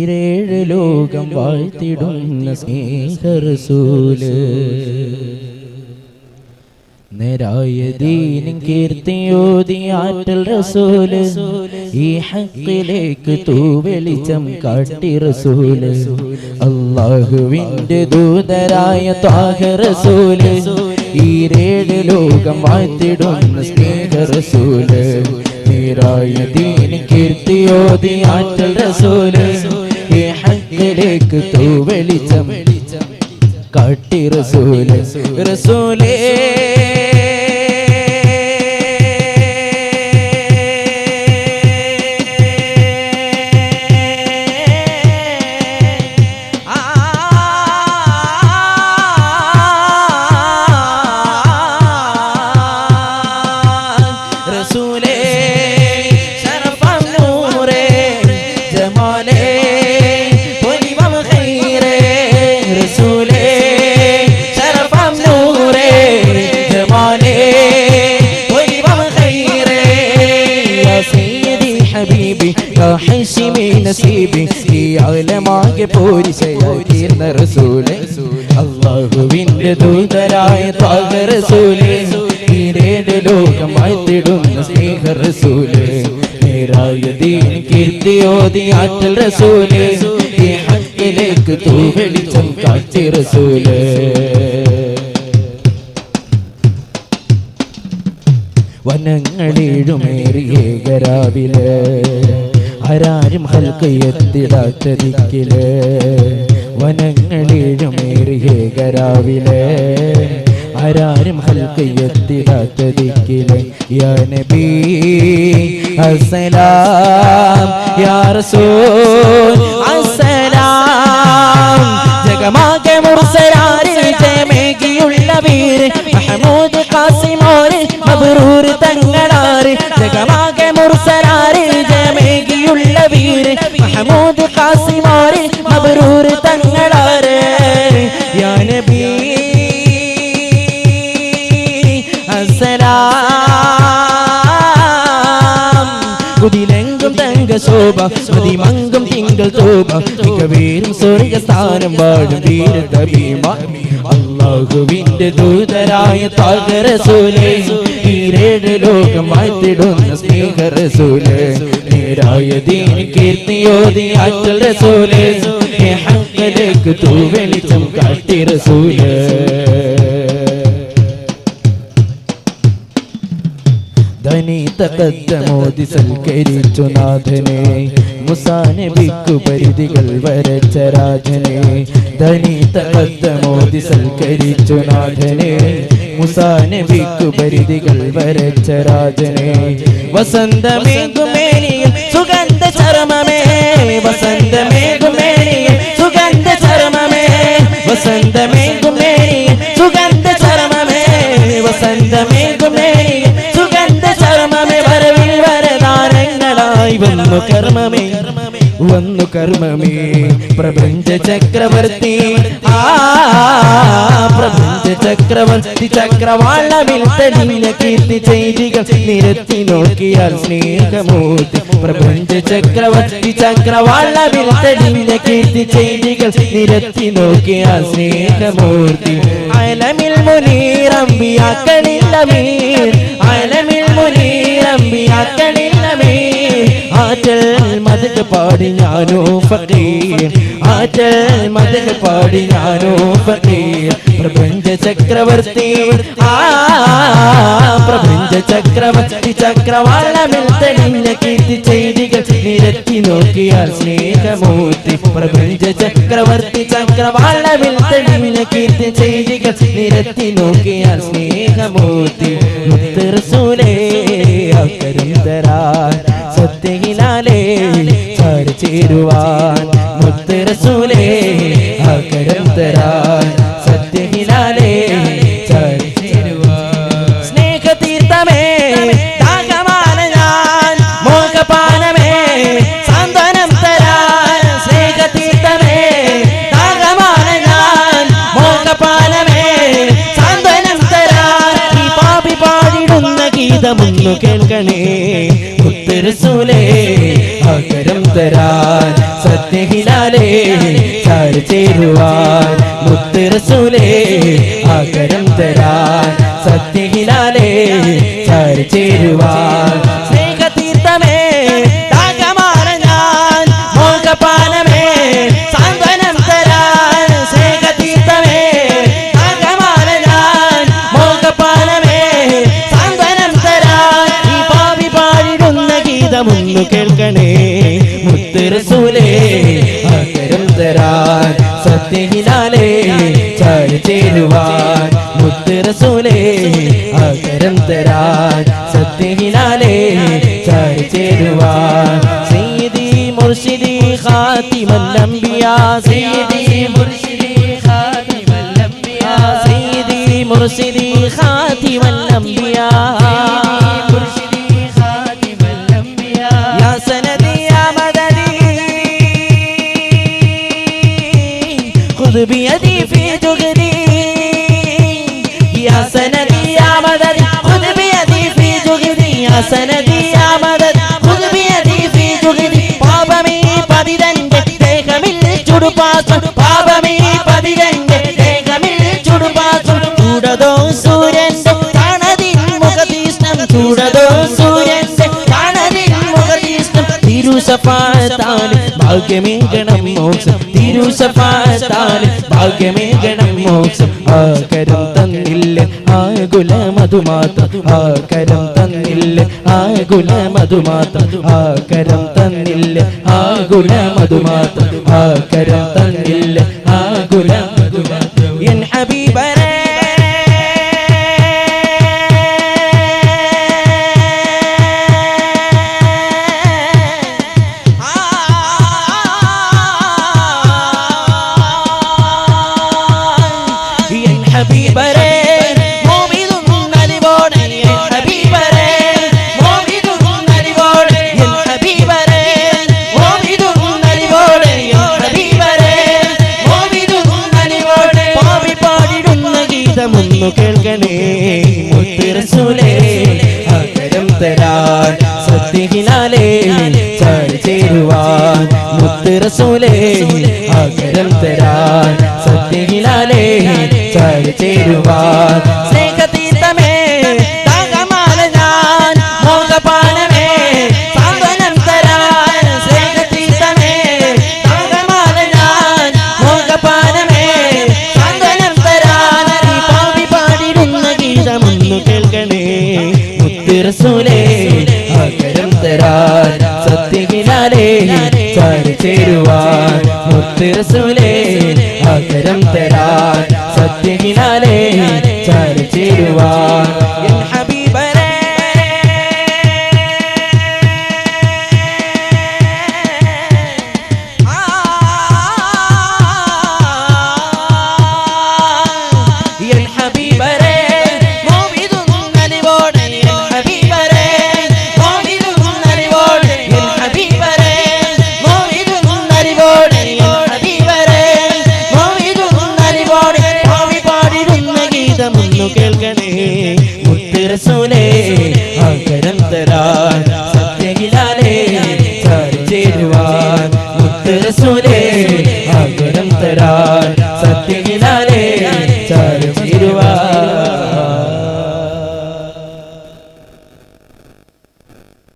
ഈരേഴ് ലോകം വാഴ്ത്തിടുന്ന സ്നേഹ റസൂല് നേരായ ദീനിൻ കീർത്തിയോതി ആറ്റൽ റസൂല് ഈ ഹക്കിലേക്ക് തൂവെളിച്ചം കാട്ടി റസൂല് അല്ലാഹുവിന്റെ ദൂതരായ ത്വാഹ റസൂല് ഈരേഴ് ലോകം വാഴ്ത്തിടുന്ന സ്നേഹ റസൂല് നേരായ ദീനിൻ കീർത്തിയോതി ആറ്റൽ റസൂല് ഈ ഹക്കിലേക്ക് തൂവെളിച്ചം കാട്ടി റസൂല് റസൂലേ ആലമാകെ പോരിശയായിരുന്ന റസൂലേ അല്ലാഹുവിന്റെ ദൂതരായ ത്വാഹ റസൂലേ ഈരേഴ് ലോകം വാഴ്ത്തിടുന്ന സ്നേഹ റസൂലേ നേരായ ദീൻ കീർത്തിയോതി ആറ്റൽ റസൂലേ ഈ ഹക്കിലേക്ക് തൂവെളിച്ചം കാട്ടി റസൂലേ വനങ്ങളേഴുമേറിയേകരാവിലെ ആരാരും ഹൽക്ക് എത്തിടാത്ത ദിക്കില് വനങ്ങളേഴുമേറിയേകരാവിലെ ആരാരും ഹൽക്ക് എത്തിടാത്ത ദിക്കില് യാ നബി അസ്സലാം യാ റസൂൽ അസ്സലാം ജഗമാകെ മുർസലാരിൽ ജയമേകിയുള്ള വീര് മഹമൂദ് ഖാസിമോര് മബ്റൂർ തങ്ങളാറ് ജഗമാകെ മുർസലാരിൽ ജയമേകിയുള്ള വീര് മഹമൂദ് ഖാസിമോര് മബ്റൂർ തങ്ങളാറ് യാ നബി അസ്സലാം കുതിലെങ്കും തങ്ക ശോഭ മതിമങ്കും തിങ്കൾ തോപ മികവേറും സ്വർഗസ്ഥാനം വാഴും വീരത ഭീമ അല്ലാഹുവിന്റെ ദൂതരായ ത്വാഹ റസൂലേ ഈരേഴ് ലോകം വാഴ്ത്തിടുന്ന സ്നേഹ റസൂലേ നേരായ ദീൻ കീർത്തിയോതി ആറ്റൽ റസൂലേ ഈ ഹക്കിലേക്ക് തൂവെളിച്ചം കാട്ടി റസൂലേ ധനി തഖദ്ദമോദി സൽക്കരിച്ചു നാഥനെ മുസാ നബിക്കു പരിധികൾ വരച്ച രാജനെ ധനി തഖദ്ദമോദി സൽക്കരിച്ചു നാഥനെ മുസാ നബിക്കു പരിധികൾ വരച്ച രാജനെ വസന്തമേഘുമേനിയും സുഗന്ധ ചർമ്മമേ വസന്തമേഘുമേനിയും സുഗന്ധ ചർമ്മമേ വസന്തമേഘുമേനിയും സുഗന്ധ ചർമ്മമേ വസന്തമേഘുമേനിയും സുഗന്ധ ചർമ്മമേ വരവിൽ വരദാനങ്ങളായി വന്നു കർമ്മമേ പ്രപഞ്ച ചക്രവർത്തി പ്രപഞ്ച ചക്രവർത്തി ചക്രവാളവിൽ തെളിഞ്ഞ കീർത്തി ചെയ്തികൾ നിരത്തി നോക്കിയാൽ സ്നേഹമൂർത്തി പ്രപഞ്ച ചക്രവർത്തി ചക്രവാളവിൽ തെളിഞ്ഞ കീർത്തി ചെയ്തികൾ നിരത്തി നോക്കിയാൽ സ്നേഹമൂർത്തി അലമിൽ മുനീർ അമ്പിയാക്കളിൽ അമീർ അലമിൽ മുനീർ അമ്പിയാക്കളിൽ അമീർ ആറ്റൽ മദഹ് പാടി ഞാനോ ഫഖീർ ആറ്റൽ മദഹ് പാടി ഞാനോ ഫഖീർ പ്രപഞ്ച ചക്രവർത്തി പ്രപഞ്ച ചക്രവർത്തി ചക്രവാളമിൽ തെളിഞ്ഞ കീർത്തി ചെയ്തികൾ നിരത്തി നോക്കിയാൽ സ്നേഹമൂർത്തി പ്രപഞ്ച ചക്രവർത്തി ചക്രവാളമിൽ തെളിഞ്ഞ കീർത്തി ചെയ്തികൾ നിരത്തി നോക്കിയാൽ സ്നേഹമൂർത്തി മുത്ത് റസൂലേ അക്കരം തരാൻ സത്യഹിലാലേ ചാരി ചേരുവാൻ മുത്ത് റസൂലേ അക്കരം തരാൻ സത്യഹിലാലേ ചാരി ചേരുവാൻ സ്നേഹതീർത്ഥമേ ദാഹമാണ് ഞാൻ മോഹപാനമേ സാന്ത്വനം തരാൻ സ്നേഹതീർത്ഥമേ ദാഹമാണ് ഞാൻ മോഹപാനമേ സാന്ത്വനം തരാൻ ഈ പാപി പാടിടുന്ന ഗീതമൊന്നു കേൾക്കണേ മുത്ത് റസൂലേ അകരം തരാൻ സത്യഹില സത്യഹിലാലേ ചാരി ചേരുവാൻ മുത്ത് റസൂലേ ആകരം തരാൻ സത്യഹിലാലേ ചാരി ചേരുവാൻ സ്നേഹതീർത്ഥമേ ദാഹമാണ് ഞാൻ മോഹപാനമേ സാന്ത്വനം തരാൻ സ്നേഹതീർത്ഥമേ ദാഹമാണ് ഞാൻ മോഹപാനമേ സാന്ത്വനം തരാൻ ഈ പാവി പാടിടുന്ന ഗീതമൊന്നു കേൾക്കണേ മുത്ത് റസൂലേ ആകരം തരാൻ സത്യഹിലാലേ ചാരി ചേരുവാൻ മുത്ത് റസൂലേ ആകരം തരാൻ സത്യഹിലാലേ ചാരി ചേരുവാൻ സയ്യിദി മുർശിദി ഖാതിമുൽ അംബിയാ സയ്യിദി മുർശിദി ഖാതിമുൽ അംബിയാ സയ്യിദി മുർശിദി ഖാതിമുൽ അംബിയാ മുർശിദി ഖാതിമുൽ അംബിയാ യാ സനദി യാ മദദി ഖുദ് ബിയദി ഫീ ജുഗ്ദി يا سندي يا مدد خذ بيدي في جهدي يا سندي يا مدد خذ بيدي في جهدي പാപമേ പതിതന്റെ ദേഹമിൽ ചുടുപാസം പാപമേ പതിതന്റെ ദേഹമിൽ ചുടുപാസം ചൂടതോ സൂര്യന്റെ തണതിൻ മുഖതീഷ്ണം ചൂടതോ സൂര്യന്റെ തണതിൻ മുഖതീഷ്ണം തിരുശഫാഅത്താൽ ഭാഗ്യമേകണം മോക്ഷം തിരുശഫാഅത്താൽ ഭാഗ്യമേകണം മോക്ഷം ആകരം തന്നില്ല ആകുല മധുമാത്രം ആകരം തന്നില്ല ആകുല മധുമാത്രം ആകരം തന്നില്ല ആകുല മധുമാത്രം ആകരം തന്നില്ല ആകുല മധുമാത്രം എൻ ഹബീബരേ ഹബീബരേ മോമിദുൻ നലിവോടെ ഹബീബരേ മോമിദുൻ നലിവോടെ ഹബീബരേ മോമിദുൻ നലിവോടെ ഹബീബരേ മോമിദുൻ നലിവോടെ പാവി പാടിടുന്ന ഗീതമൊന്നു കേൾക്കണേ മുത്ത് റസൂലേ ആകരം തരാൻ സത്യഹിലാലേ ചാരി ചേരുവാൻ മുത്ത് റസൂലേ ആകരം തരാൻ സത്യഹിലാലേ ചാരി ചേരുവാൻ സ്നേഹതീർത്ഥമേ ദാഹമാണ് ഞാൻ മോഹപാനമേ സാന്ത്വനം തരാൻ സ്നേഹതീർത്ഥമേ ദാഹമാണ് ഞാൻ മോഹപാനമേ സാന്ത്വനം തരാൻ ഈ പാവി പാടിടുന്ന ഗീതമൊന്നു കേൾക്കണേ മുത്ത് റസൂലേ ആകരം തരാൻ സത്യഹിലാലേ ചാരി ചേരുവാൻ മുത്ത് റസൂലേ ആകരം തരാൻ സത്യഹിലാലേ ചാരി ചേരുവാൻ